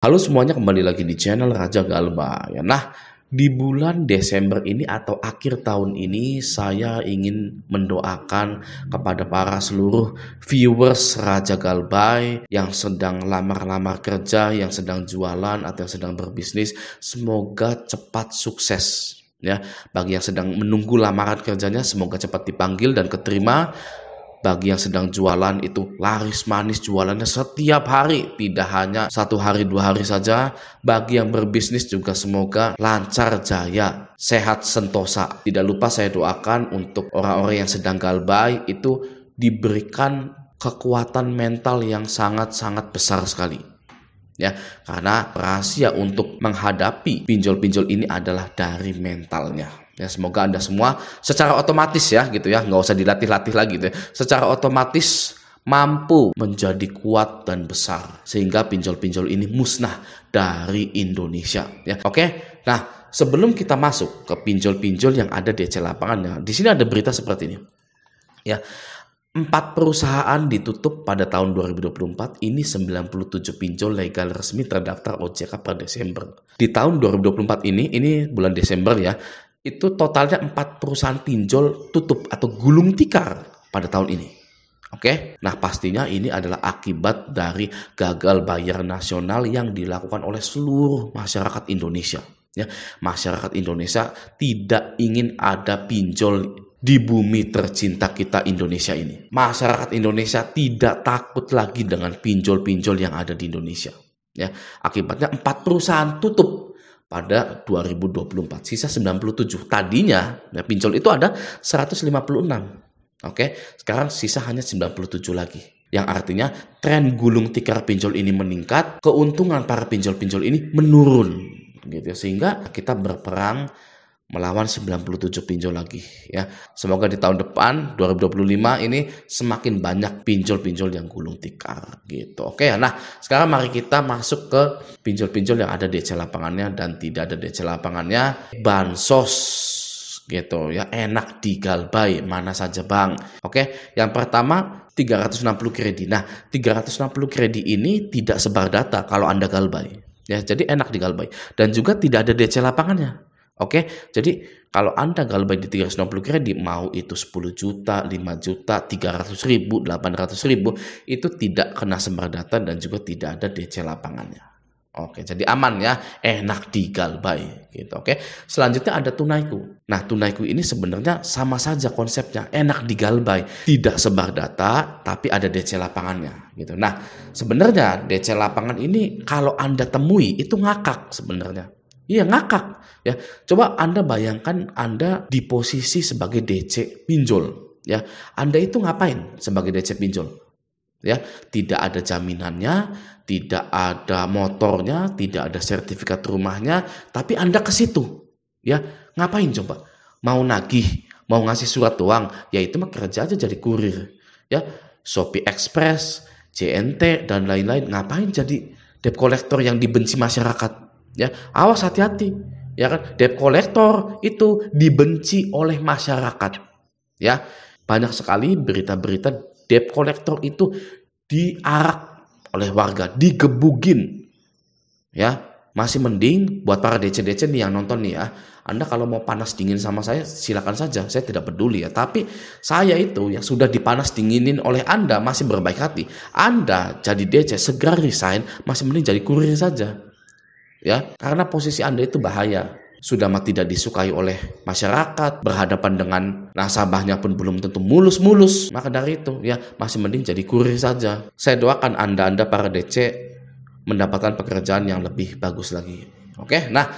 Halo semuanya, kembali lagi di channel Raja Galba ya. Nah, di bulan Desember ini atau akhir tahun ini saya ingin mendoakan kepada para seluruh viewers Raja Galbay yang sedang lamar-lamar kerja, yang sedang jualan atau yang sedang berbisnis, semoga cepat sukses ya. Bagi yang sedang menunggu lamaran kerjanya, semoga cepat dipanggil dan keterima. Bagi yang sedang jualan itu laris manis jualannya setiap hari, tidak hanya 1 hari 2 hari saja. Bagi yang berbisnis juga semoga lancar jaya, sehat sentosa. Tidak lupa saya doakan untuk orang-orang yang sedang galbay itu diberikan kekuatan mental yang sangat-sangat besar sekali. Ya, karena rahasia untuk menghadapi pinjol-pinjol ini adalah dari mentalnya. Ya, semoga Anda semua secara otomatis ya gitu ya, nggak usah dilatih-latih lagi gitu ya. Secara otomatis mampu menjadi kuat dan besar sehingga pinjol-pinjol ini musnah dari Indonesia ya. Oke. Nah, sebelum kita masuk ke pinjol-pinjol yang ada di DC lapangannya, di sini ada berita seperti ini. Ya. 4 perusahaan ditutup pada tahun 2024, ini 97 pinjol legal resmi terdaftar OJK per Desember. Di tahun 2024 ini bulan Desember ya, itu totalnya 4 perusahaan pinjol tutup atau gulung tikar pada tahun ini. Oke, nah pastinya ini adalah akibat dari gagal bayar nasional yang dilakukan oleh seluruh masyarakat Indonesia. Ya, masyarakat Indonesia tidak ingin ada pinjol di bumi tercinta kita Indonesia ini. Masyarakat Indonesia tidak takut lagi dengan pinjol-pinjol yang ada di Indonesia. Ya, akibatnya 4 perusahaan tutup pada 2024, sisa 97. Tadinya ya, pinjol itu ada 156. Oke, sekarang sisa hanya 97 lagi. Yang artinya tren gulung tikar pinjol ini meningkat, keuntungan para pinjol-pinjol ini menurun gitu. Sehingga kita berperang melawan 97 pinjol lagi ya. Semoga di tahun depan 2025 ini semakin banyak pinjol-pinjol yang gulung tikar gitu. Oke, nah sekarang mari kita masuk ke pinjol-pinjol yang ada DC lapangannya dan tidak ada DC lapangannya. Bansos gitu ya, enak digalbay mana saja Bang. Oke, yang pertama 360 kredi. Nah, 360 kredi ini tidak sebar data kalau Anda galbay ya, jadi enak digalbay dan juga tidak ada DC lapangannya. Oke, jadi kalau Anda galbay di 360 kredi, mau itu 10 juta, 5 juta, 300 ribu, 800 ribu, itu tidak kena sebar data dan juga tidak ada DC lapangannya. Oke, jadi aman ya, enak digalbay gitu. Oke, selanjutnya ada tunaiku. Nah, tunaiku ini sebenarnya sama saja konsepnya, enak digalbay, tidak sebar data, tapi ada DC lapangannya gitu. Nah, sebenarnya DC lapangan ini kalau Anda temui itu ngakak sebenarnya. Iya, ngakak ya. Coba Anda bayangkan Anda di posisi sebagai DC pinjol ya. Anda itu ngapain sebagai DC pinjol? Ya, tidak ada jaminannya, tidak ada motornya, tidak ada sertifikat rumahnya, tapi Anda ke situ. Ya, ngapain coba? Mau nagih, mau ngasih surat doang, ya itu mah kerja aja jadi kurir. Ya, Shopee Express, JNT dan lain-lain, ngapain jadi debt collector yang dibenci masyarakat? Ya, awas hati-hati. Ya kan, debt collector itu dibenci oleh masyarakat. Ya, banyak sekali berita-berita debt collector itu diarak oleh warga, digebugin. Ya, masih mending buat para DC-DC nih yang nonton nih ya. Anda kalau mau panas dingin sama saya silakan saja, saya tidak peduli ya. Tapi saya itu yang sudah dipanas dinginin oleh Anda masih berbaik hati. Anda jadi DC segera resign, masih mending jadi kurir saja. Ya, karena posisi Anda itu bahaya. Sudah tidak disukai oleh masyarakat, berhadapan dengan nasabahnya pun belum tentu mulus-mulus. Maka dari itu ya masih mending jadi kurir saja. Saya doakan Anda para DC mendapatkan pekerjaan yang lebih bagus lagi. Oke, nah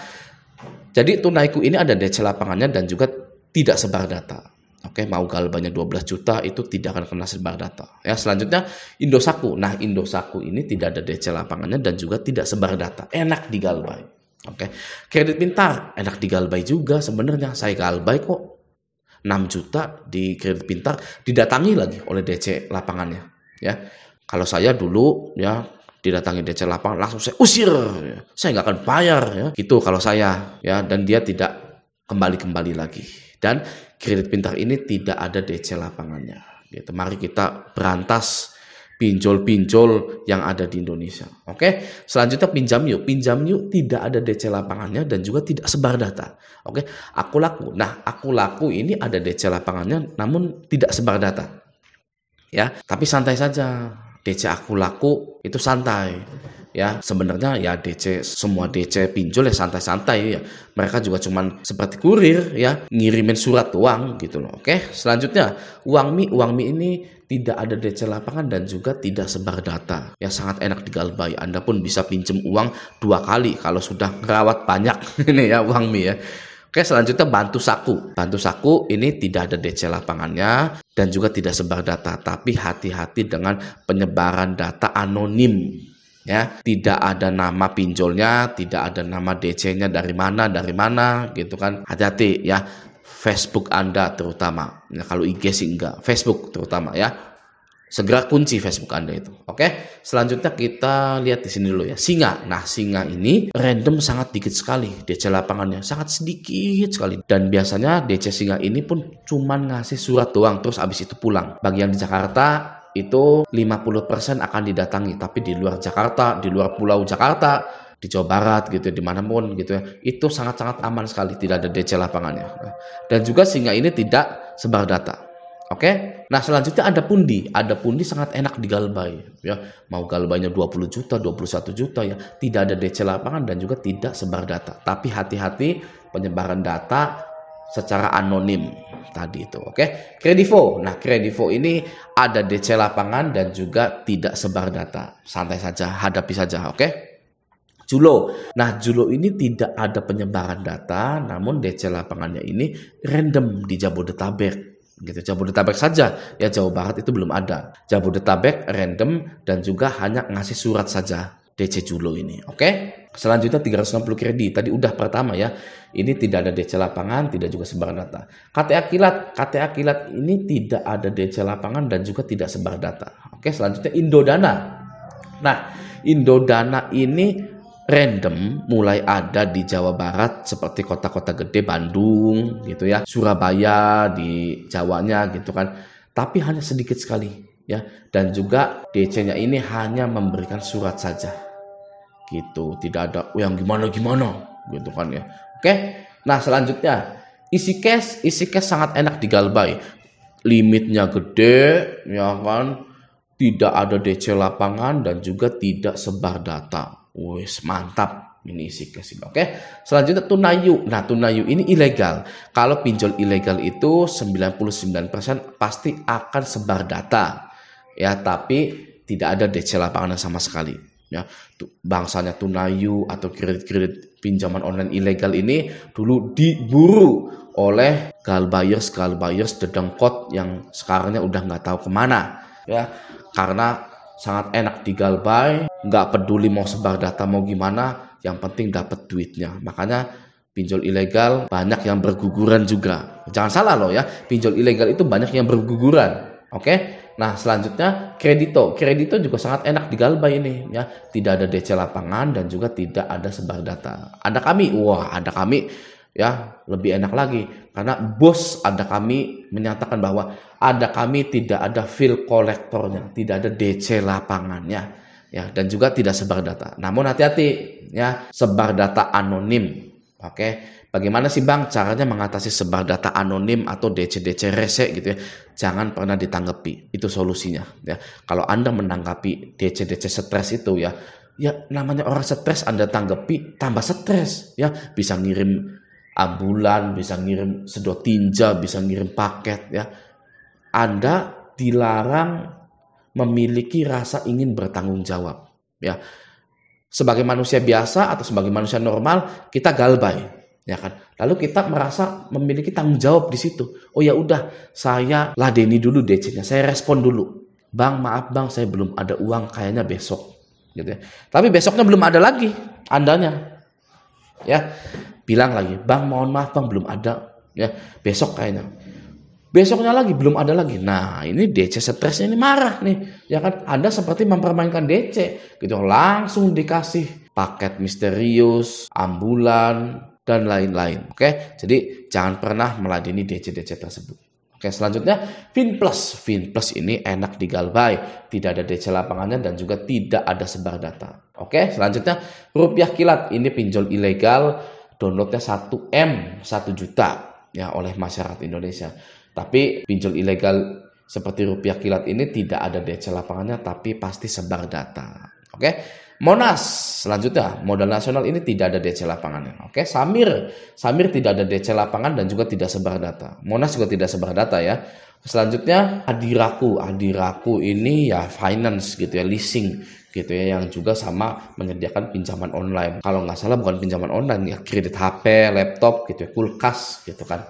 jadi tunaiku ini ada DC lapangannya dan juga tidak sebar data. Oke, mau galbanya 12 juta itu tidak akan kena sebar data. Ya, selanjutnya Indosatku. Nah, Indosatku ini tidak ada DC lapangannya dan juga tidak sebar data. Enak digalbay. Oke. Kredit Pintar, enak digalbay juga sebenarnya. Saya galbay kok 6 juta di Kredit Pintar, didatangi lagi oleh DC lapangannya. Ya. Kalau saya dulu ya didatangi DC lapangan langsung saya usir. Ya. Saya nggak akan bayar ya. Gitu kalau saya ya, dan dia tidak kembali lagi. Dan Kredit Pintar ini tidak ada DC lapangannya. Gitu. Mari kita berantas pinjol-pinjol yang ada di Indonesia. Oke, selanjutnya Pinjam Yuk. Pinjam Yuk tidak ada DC lapangannya dan juga tidak sebar data. Oke, Aku Laku. Nah, Aku Laku ini ada DC lapangannya namun tidak sebar data. Ya, tapi santai saja. DC Aku Laku itu santai. Ya, sebenarnya ya semua DC pinjol ya santai-santai ya. Mereka juga cuman seperti kurir ya, ngirimin surat uang gitu loh. Oke, selanjutnya Uangmi ini tidak ada DC lapangan dan juga tidak sebar data. Ya, sangat enak digalbay. Anda pun bisa pinjem uang 2 kali kalau sudah ngerawat banyak ini ya Uangmi ya. Oke, selanjutnya Bantu Saku. Bantu Saku ini tidak ada DC lapangannya dan juga tidak sebar data, tapi hati-hati dengan penyebaran data anonim. Ya, tidak ada nama pinjolnya, tidak ada nama DC-nya dari mana gitu kan. Hati-hati ya. Facebook Anda terutama. Ya, kalau IG sih enggak, Facebook terutama ya. Segera kunci Facebook Anda itu. Oke, selanjutnya kita lihat di sini dulu ya. Singa. Nah, Singa ini random sangat dikit sekali DC lapangannya, sangat sedikit sekali. Dan biasanya DC Singa ini pun cuman ngasih surat doang terus abis itu pulang. Bagi yang di Jakarta itu 50% akan didatangi, tapi di luar Jakarta, di luar pulau Jakarta, di Jawa Barat gitu, dimanapun gitu ya, itu sangat-sangat aman sekali, tidak ada DC lapangannya. Dan juga Singa ini tidak sebar data. Oke, nah selanjutnya ada Pundi sangat enak digalbay ya, mau galbaynya 20 juta, 21 juta ya, tidak ada DC lapangan dan juga tidak sebar data, tapi hati-hati penyebaran data secara anonim tadi itu. Oke, Kredivo. Nah, Kredivo ini ada DC lapangan dan juga tidak sebar data. Santai saja, hadapi saja. Oke. Julo. Nah, Julo ini tidak ada penyebaran data, namun DC lapangannya ini random di Jabodetabek. Gitu, Jabodetabek saja. Ya, Jawa Barat itu belum ada. Jabodetabek random dan juga hanya ngasih surat saja. DC Julo ini. Oke. Selanjutnya 360 kredit. Tadi udah pertama ya. Ini tidak ada DC lapangan, tidak juga sebar data. KTA Kilat ini tidak ada DC lapangan dan juga tidak sebar data. Oke, selanjutnya Indodana. Nah, Indodana ini random mulai ada di Jawa Barat seperti kota-kota gede, Bandung gitu ya, Surabaya di Jawanya gitu kan. Tapi hanya sedikit sekali ya, dan juga DC-nya ini hanya memberikan surat saja gitu, tidak ada yang gimana gitu kan ya. Oke, nah selanjutnya isi cash sangat enak digalbay, limitnya gede ya kan, tidak ada DC lapangan dan juga tidak sebar data. Wes mantap ini isi cash ini. Oke, selanjutnya Tunayu. Nah, Tunayu ini ilegal. Kalau pinjol ilegal itu 99% pasti akan sebar data ya, tapi tidak ada DC lapangan sama sekali ya. Bangsanya Tunayu atau kredit pinjaman online ilegal ini dulu diburu oleh galbayers dedengkot yang sekarangnya udah nggak tahu kemana ya, karena sangat enak digalbay, nggak peduli mau sebar data mau gimana, yang penting dapat duitnya. Makanya pinjol ilegal banyak yang berguguran juga. Jangan salah loh ya, pinjol ilegal itu banyak yang berguguran. Oke. Nah, selanjutnya Kredito juga sangat enak digalbay ini ya, tidak ada DC lapangan dan juga tidak ada sebar data. Ada kami ya, lebih enak lagi karena bos ada kami menyatakan bahwa ada kami tidak ada fee kolektornya, tidak ada DC lapangannya ya, dan juga tidak sebar data. Namun hati-hati ya, sebar data anonim. Oke. Bagaimana sih Bang caranya mengatasi sebar data anonim atau DC rese gitu ya? Jangan pernah ditanggapi, itu solusinya ya. Kalau Anda menanggapi DC stres itu ya namanya orang stres, Anda tanggapi tambah stres ya, bisa ngirim ambulan, bisa ngirim sedot tinja, bisa ngirim paket ya. Anda dilarang memiliki rasa ingin bertanggung jawab ya. Sebagai manusia biasa atau sebagai manusia normal kita galbay ya kan, lalu kita merasa memiliki tanggung jawab di situ. Oh ya udah, saya ladeni dulu DC-nya, saya respon dulu, Bang maaf Bang saya belum ada uang, kayaknya besok gitu ya. Tapi besoknya belum ada lagi Andanya ya, bilang lagi Bang mohon maaf Bang belum ada ya, besok kayaknya. Besoknya lagi belum ada lagi. Nah ini DC stresnya ini marah nih ya kan, Anda seperti mempermainkan DC gitu, langsung dikasih paket misterius, ambulan dan lain-lain. Oke, jadi jangan pernah meladeni DC tersebut. Oke, selanjutnya Finplus. Finplus ini enak di Galbay, tidak ada DC lapangannya dan juga tidak ada sebar data. Oke, selanjutnya Rupiah Kilat. Ini pinjol ilegal, downloadnya 1 M, 1 juta ya oleh masyarakat Indonesia. Tapi pinjol ilegal seperti Rupiah Kilat ini tidak ada DC lapangannya tapi pasti sebar data. Oke. Monas, selanjutnya modal nasional ini tidak ada DC lapangannya. Oke, Samir tidak ada DC lapangan dan juga tidak sebar data. Monas juga tidak sebar data ya. Selanjutnya Adiraku ini ya finance gitu ya, leasing gitu ya, yang juga sama menyediakan pinjaman online. Kalau nggak salah bukan pinjaman online ya, kredit HP, laptop gitu ya, kulkas gitu kan.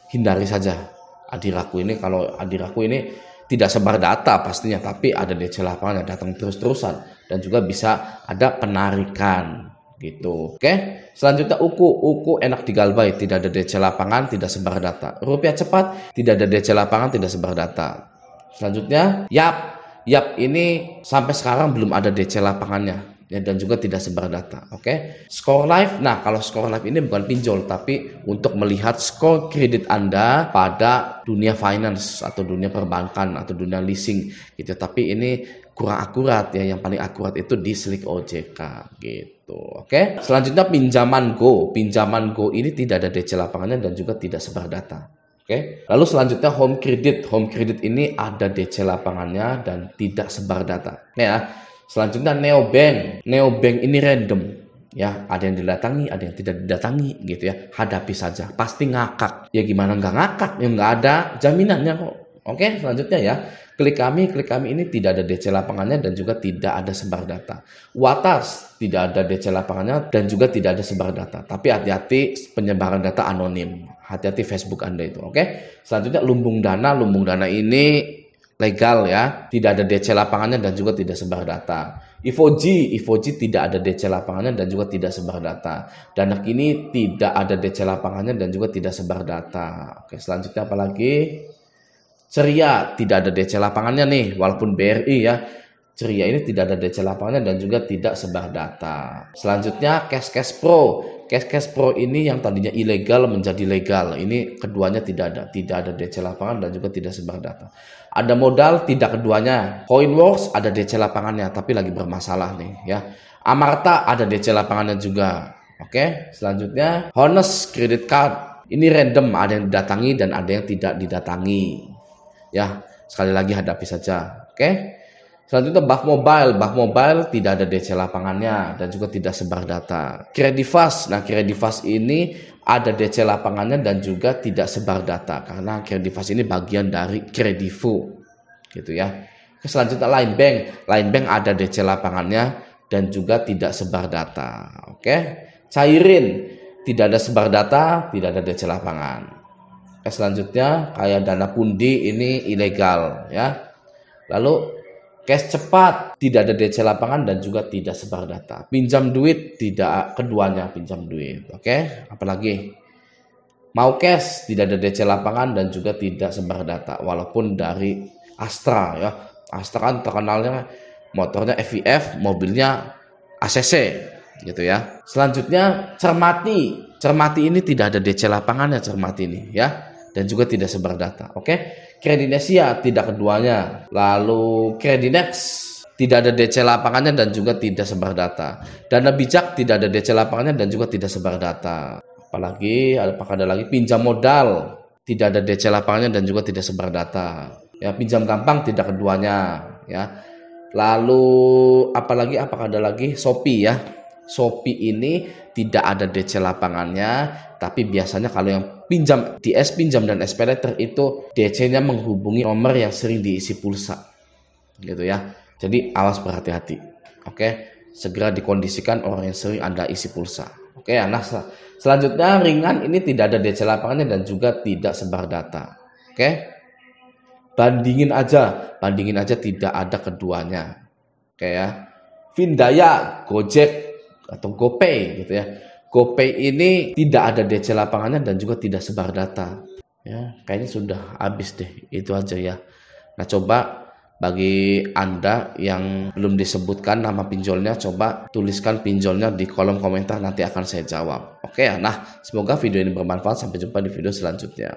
Hindari saja Adiraku ini. Kalau Adiraku ini tidak sebar data pastinya, tapi ada DC lapangan yang datang terus-terusan dan juga bisa ada penarikan gitu. Oke, selanjutnya Uku enak di Galbay, tidak ada DC lapangan, tidak sebar data. Rupiah Cepat tidak ada DC lapangan, tidak sebar data. Selanjutnya Yap ini sampai sekarang belum ada DC lapangannya ya, dan juga tidak sebar data. Oke. Skor Live. Nah, kalau Skor Live ini bukan pinjol tapi untuk melihat skor kredit Anda pada dunia finance atau dunia perbankan atau dunia leasing gitu. Tapi ini kurang akurat ya. Yang paling akurat itu di Slik OJK gitu. Oke. Selanjutnya Pinjaman Go. Pinjaman Go ini tidak ada DC lapangannya dan juga tidak sebar data. Oke. Lalu selanjutnya Home Credit. Home Credit ini ada DC lapangannya dan tidak sebar data. Ya. Selanjutnya Neobank ini random ya, ada yang didatangi, ada yang tidak didatangi gitu ya. Hadapi saja, pasti ngakak. Ya gimana nggak ngakak? Ya nggak ada jaminannya kok. Oke, selanjutnya ya. Klik kami ini tidak ada DC lapangannya dan juga tidak ada sebar data. Watas tidak ada DC lapangannya dan juga tidak ada sebar data. Tapi hati-hati penyebaran data anonim. Hati-hati Facebook Anda itu. Oke. Selanjutnya Lumbung Dana ini legal ya, tidak ada DC lapangannya dan juga tidak sebar data. Ivoji tidak ada DC lapangannya dan juga tidak sebar data. Dana Kini tidak ada DC lapangannya dan juga tidak sebar data. Oke, selanjutnya apa lagi? Ceria tidak ada DC lapangannya nih, walaupun BRI ya. Ceria ini tidak ada DC lapangannya dan juga tidak sebar data. Selanjutnya Cash Pro ini yang tadinya ilegal menjadi legal. Ini keduanya tidak ada DC lapangan dan juga tidak sebar data. Ada Modal tidak keduanya. Coinworks ada DC lapangannya tapi lagi bermasalah nih ya. Amarta ada DC lapangannya juga. Oke, selanjutnya Honest Credit Card. Ini random, ada yang didatangi dan ada yang tidak didatangi. Ya, sekali lagi hadapi saja. Oke. Selanjutnya Bah Mobile tidak ada DC lapangannya dan juga tidak sebar data. Credifast. Nah, Credifast ini ada DC lapangannya dan juga tidak sebar data karena Credifast ini bagian dari Kredivo gitu ya. Selanjutnya Line Bank ada DC lapangannya dan juga tidak sebar data. Oke. Cairin tidak ada sebar data, tidak ada DC lapangan. Oke, selanjutnya kayak Dana Pundi ini ilegal ya. Lalu Cash Cepat tidak ada DC lapangan dan juga tidak sebar data. Pinjam duit tidak keduanya pinjam duit. Oke, apalagi Mau Cash tidak ada DC lapangan dan juga tidak sebar data walaupun dari Astra ya. Astra kan terkenalnya motornya FIF, mobilnya ACC gitu ya. Selanjutnya Cermati ini tidak ada DC lapangannya Cermati ini ya dan juga tidak sebar data. Oke. Kredinesia tidak keduanya. Lalu Kredinex tidak ada DC lapangannya dan juga tidak sebar data. Dana Bijak tidak ada DC lapangannya dan juga tidak sebar data. Apakah ada lagi Pinjam Modal tidak ada DC lapangannya dan juga tidak sebar data. Ya, Pinjam Gampang tidak keduanya ya. Lalu apakah ada lagi Shopee ya. Shopee ini tidak ada DC lapangannya, tapi biasanya kalau yang pinjam dan SPayLater itu DC-nya menghubungi nomor yang sering diisi pulsa gitu ya. Jadi awas, berhati-hati. Oke, segera dikondisikan orang yang sering Anda isi pulsa. Oke, nah selanjutnya Ringan ini tidak ada DC lapangannya dan juga tidak sebar data. Oke. Bandingin aja tidak ada keduanya. Oke ya. Vindaya, Gojek atau GoPay gitu ya. GoPay ini tidak ada DC lapangannya dan juga tidak sebar data. Ya, kayaknya sudah habis deh. Itu aja ya. Nah, coba bagi Anda yang belum disebutkan nama pinjolnya, coba tuliskan pinjolnya di kolom komentar, nanti akan saya jawab. Oke ya. Nah, semoga video ini bermanfaat. Sampai jumpa di video selanjutnya.